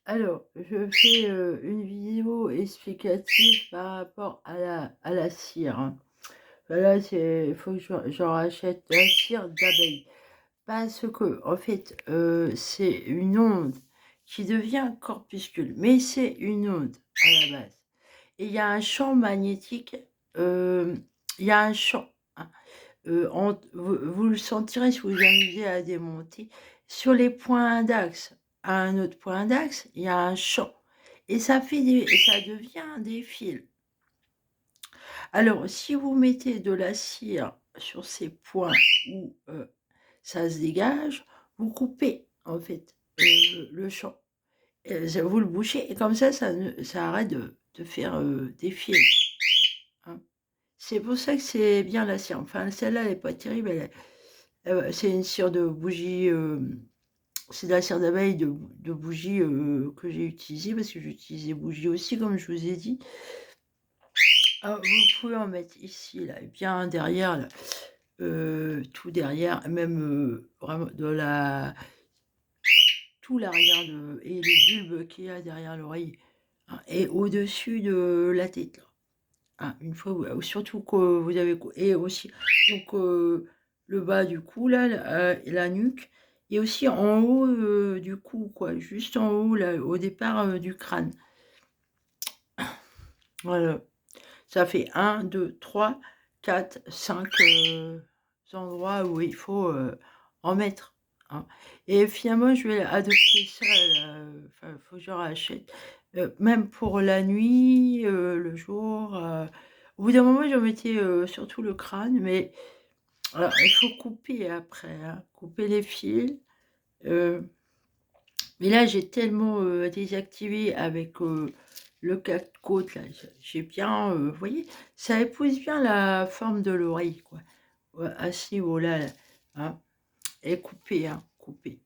Alors, je fais, une vidéo explicative par rapport à la cire, hein. Voilà, il faut que je rachète de la cire d'abeille. Parce que en fait, c'est une onde qui devient corpuscule, mais c'est une onde à la base. Et il y a un champ magnétique, il y a un champ, hein, vous le sentirez si vous vous amusez à démonter. Sur les points d'axe, à un autre point d'axe, il y a un champ et ça devient des fils. Alors, si vous mettez de la cire sur ces points où, ça se dégage, vous coupez en fait, le champ. Vous le bouchez et comme ça arrête de faire, des fils, hein. C'est pour ça que c'est bien la cire. Enfin, celle-là, elle est pas terrible, c'est une cire de bougie, c'est de la cire d'abeille de bougie, que j'ai utilisée parce que j'utilisais bougie aussi comme je vous ai dit. Ah, vous pouvez en mettre ici là et bien derrière là, tout derrière, même, vraiment tout l'arrière de et les bulbes qu'il y a derrière l'oreille, hein, et au-dessus de la tête là. Ah, une fois surtout que vous avez cou et aussi donc le bas du cou là, la nuque et aussi en haut, du cou quoi, juste en haut là, au départ, du crâne. Voilà, ça fait 1, 2, 3, 4, 5 endroits où il faut, en mettre, hein, et finalement je vais adopter ça là, enfin, faut que je rachète, même pour la nuit, le jour, au bout d'un moment, j'en mettais, sur tout le crâne, mais alors il faut couper après, hein, couper les fils, heu, mais là, j'ai tellement, désactivé avec, le quatre-côtes là, j'ai bien, vous voyez? Ça épouse bien la forme de l'oreille quoi, ouais, à ce niveau-là, là, hein, et couper, hein, couper.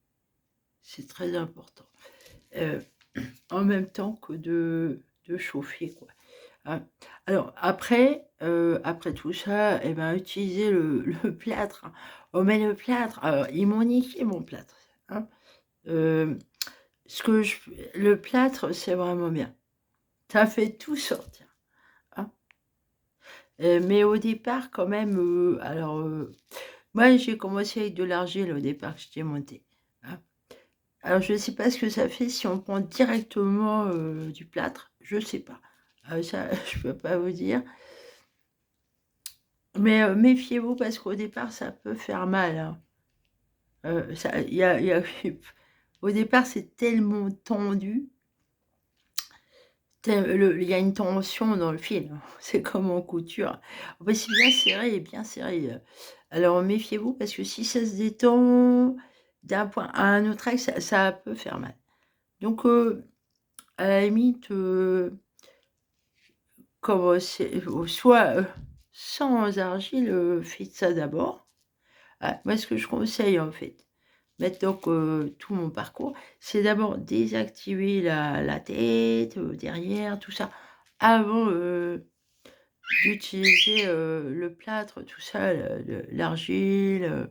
C'est très important, heu, en même temps que de chauffer quoi. Ah, alors après tout ça et ben, utiliser le plâtre, hein. On met le plâtre, alors ils m'ont niqué mon plâtre, hein. Hem, ce que je Le plâtre, c'est vraiment bien. Ça fait tout sortir, hein. Mais au départ quand même, moi j'ai commencé avec de l'argile au départ que j'ai monté, hein. Alors je ne sais pas ce que ça fait si on prend directement, du plâtre, je sais pas. Ça je peux pas vous dire. Mais, méfiez-vous parce qu'au départ, ça peut faire mal, hein. Ça il y a au départ, c'est tellement tendu, il y a une tension dans le fil, hein. C'est comme en couture. En fait, c'est bien serré et bien serré, alors méfiez-vous parce que si ça se détend d'un point à un autre axe, ça peut faire mal. Donc, à la limite, comme, c'est soit, sans argile, faites ça d'abord. Ah, moi, ce que je conseille, en fait, maintenant que tout mon parcours, c'est d'abord désactiver la tête, derrière, tout ça, avant, d'utiliser, le plâtre, tout ça, l'argile,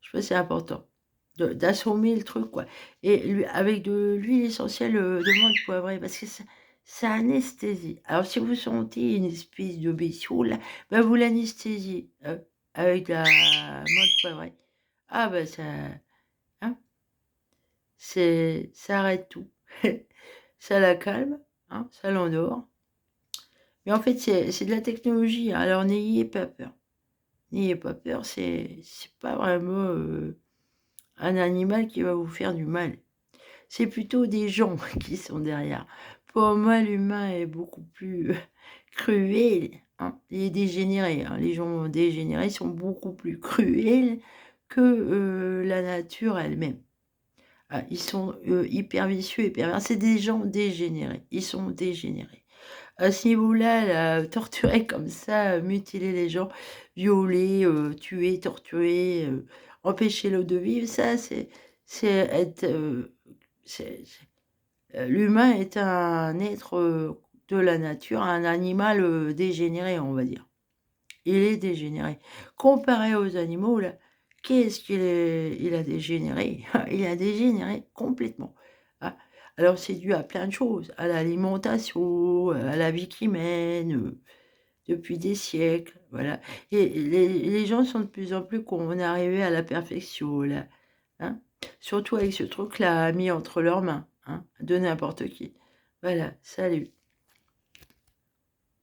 je pense que c'est important d'assommer le truc, quoi, et avec de l'huile essentielle, de menthe poivrée parce que ça anesthésie. Alors si vous sentez une espèce de bestiole là, bah, vous l'anesthésiez, avec la menthe poivrée. Ah bah, hein, ça arrête tout. Ça la calme, hein, ça l'endort. Mais en fait, c'est de la technologie, hein, alors n'ayez pas peur. N'ayez pas peur, c'est pas vraiment, un animal qui va vous faire du mal. C'est plutôt des gens qui sont derrière. Pour moi, l'humain est beaucoup plus, cruel, hein, et dégénéré, hein. Les gens dégénérés sont beaucoup plus cruels que, la nature elle-même. Ah, ils sont, hyper vicieux et pervers. C'est des gens dégénérés. Ils sont dégénérés. À ce niveau-là, là, torturer comme ça, mutiler les gens, violer, tuer, torturer, empêcher l'autre de vivre, ça c'est être, l'humain est un être, de la nature, un animal, dégénéré, on va dire. Il est dégénéré. Comparé aux animaux là, Qu'est-ce il a dégénéré? Il a dégénéré complètement, hein. Alors c'est dû à plein de choses, à l'alimentation, à la vie qu'il mène, depuis des siècles, voilà, et les gens sont de plus en plus qu'on est arrivé à la perfection là, hein. Surtout avec ce truc-là mis entre leurs mains, hein, de n'importe qui. Voilà, salut.